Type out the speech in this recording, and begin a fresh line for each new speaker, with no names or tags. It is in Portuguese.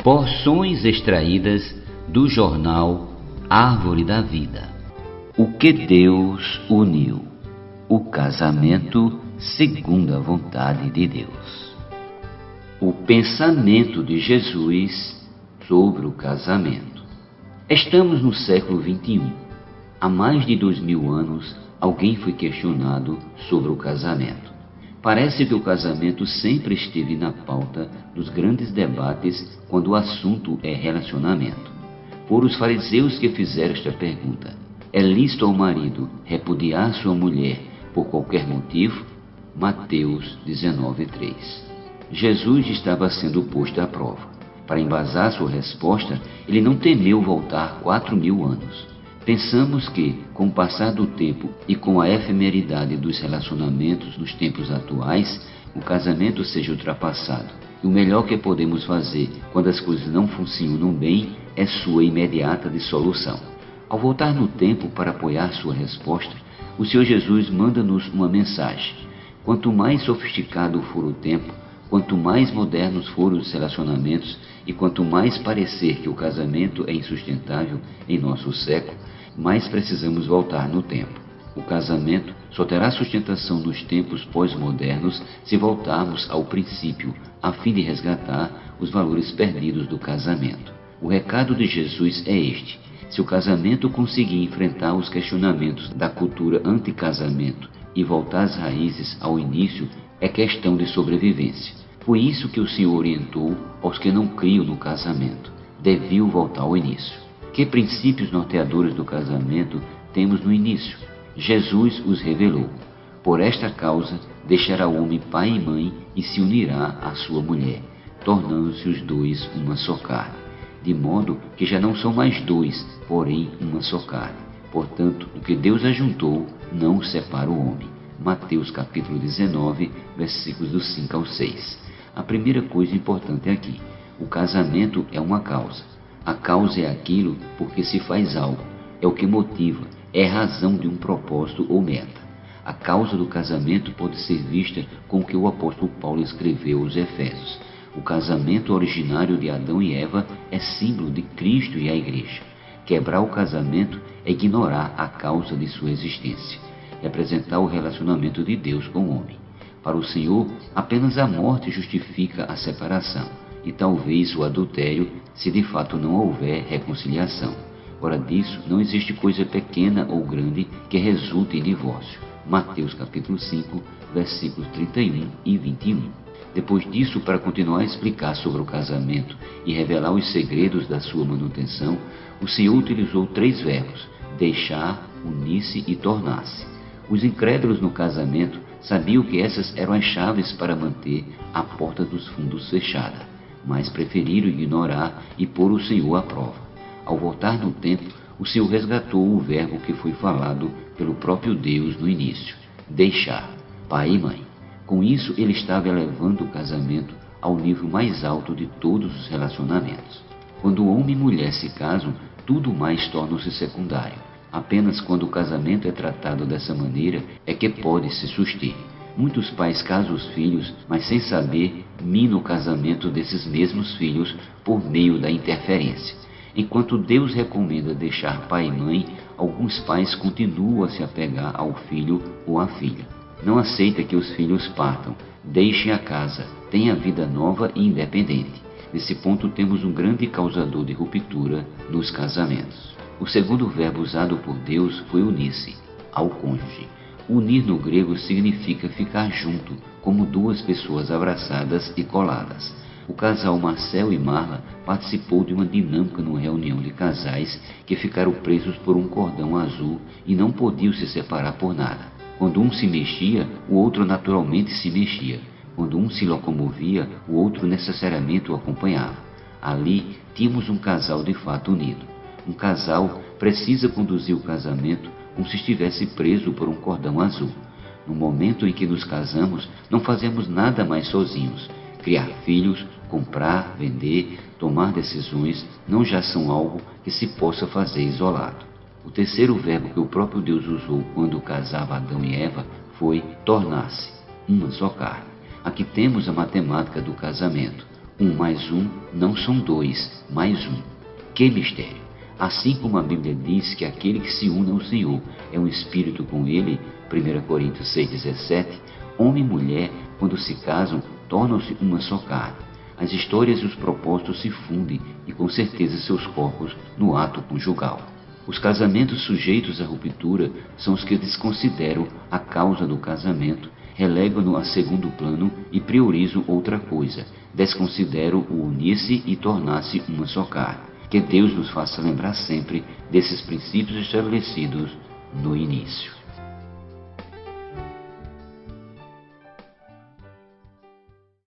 Porções extraídas do jornal Árvore da Vida. O que Deus uniu. O casamento segundo a vontade de Deus. O pensamento de Jesus sobre o casamento. Estamos no século XXI. Há mais de 2000 anos, alguém foi questionado sobre o casamento. Parece que o casamento sempre esteve na pauta dos grandes debates quando o assunto é relacionamento. Foram os fariseus que fizeram esta pergunta: é lícito ao marido repudiar sua mulher por qualquer motivo? Mateus 19:3. Jesus estava sendo posto à prova. Para embasar sua resposta, ele não temeu voltar 4000 anos. Pensamos que, com o passar do tempo e com a efemeridade dos relacionamentos nos tempos atuais, o casamento seja ultrapassado. E o melhor que podemos fazer quando as coisas não funcionam bem é sua imediata dissolução. Ao voltar no tempo para apoiar sua resposta, o Senhor Jesus manda-nos uma mensagem. Quanto mais sofisticado for o tempo, quanto mais modernos forem os relacionamentos e quanto mais parecer que o casamento é insustentável em nosso século, mais precisamos voltar no tempo. O casamento só terá sustentação nos tempos pós-modernos se voltarmos ao princípio, a fim de resgatar os valores perdidos do casamento. O recado de Jesus é este: se o casamento conseguir enfrentar os questionamentos da cultura anti-casamento e voltar às raízes ao início, é questão de sobrevivência. Foi isso que o Senhor orientou aos que não criam no casamento. Deviam voltar ao início. Que princípios norteadores do casamento temos no início? Jesus os revelou. Por esta causa, deixará o homem pai e mãe e se unirá à sua mulher, tornando-se os dois uma só carne. De modo que já não são mais dois, porém uma só carne. Portanto, o que Deus ajuntou, não o separa o homem. Mateus capítulo 19, versículos do 5 ao 6. A primeira coisa importante aqui: o casamento é uma causa. A causa é aquilo por que se faz algo, é o que motiva, é a razão de um propósito ou meta. A causa do casamento pode ser vista com o que o apóstolo Paulo escreveu aos Efésios. O casamento originário de Adão e Eva é símbolo de Cristo e a Igreja. Quebrar o casamento é ignorar a causa de sua existência, representar o relacionamento de Deus com o homem. Para o Senhor, apenas a morte justifica a separação, e talvez o adultério, se de fato não houver reconciliação. Fora disso, não existe coisa pequena ou grande que resulte em divórcio. Mateus capítulo 5, versículos 31 e 21. Depois disso, para continuar a explicar sobre o casamento e revelar os segredos da sua manutenção, o Senhor utilizou 3 verbos: deixar, unir-se e tornar-se. Os incrédulos no casamento sabiam que essas eram as chaves para manter a porta dos fundos fechada, mas preferiram ignorar e pôr o Senhor à prova. Ao voltar no tempo, o Senhor resgatou o verbo que foi falado pelo próprio Deus no início: deixar, pai e mãe. Com isso, ele estava elevando o casamento ao nível mais alto de todos os relacionamentos. Quando homem e mulher se casam, tudo mais torna-se secundário. Apenas quando o casamento é tratado dessa maneira é que pode se suster. Muitos pais casam os filhos, mas sem saber, minam o casamento desses mesmos filhos por meio da interferência. Enquanto Deus recomenda deixar pai e mãe, alguns pais continuam a se apegar ao filho ou à filha. Não aceita que os filhos partam, deixem a casa, tenham a vida nova e independente. Nesse ponto temos um grande causador de ruptura nos casamentos. O segundo verbo usado por Deus foi unir-se, ao cônjuge. Unir no grego significa ficar junto, como duas pessoas abraçadas e coladas. O casal Marcel e Marla participou de uma dinâmica numa reunião de casais que ficaram presos por um cordão azul e não podiam se separar por nada. Quando um se mexia, o outro naturalmente se mexia. Quando um se locomovia, o outro necessariamente o acompanhava. Ali tínhamos um casal de fato unido. Um casal precisa conduzir o casamento como se estivesse preso por um cordão azul. No momento em que nos casamos, não fazemos nada mais sozinhos. Criar filhos, comprar, vender, tomar decisões não já são algo que se possa fazer isolado. O terceiro verbo que o próprio Deus usou quando casava Adão e Eva foi tornar-se, uma só carne. Aqui temos a matemática do casamento. Um mais um não são dois, mas um. Que mistério! Assim como a Bíblia diz que aquele que se une ao Senhor é um espírito com Ele, 1 Coríntios 6,17, homem e mulher, quando se casam, tornam-se uma só carne. As histórias e os propósitos se fundem e com certeza seus corpos no ato conjugal. Os casamentos sujeitos à ruptura são os que desconsideram a causa do casamento, relegam-no a segundo plano e priorizam outra coisa, desconsideram o unir-se e tornar-se uma só carne. Que Deus nos faça lembrar sempre desses princípios estabelecidos no início.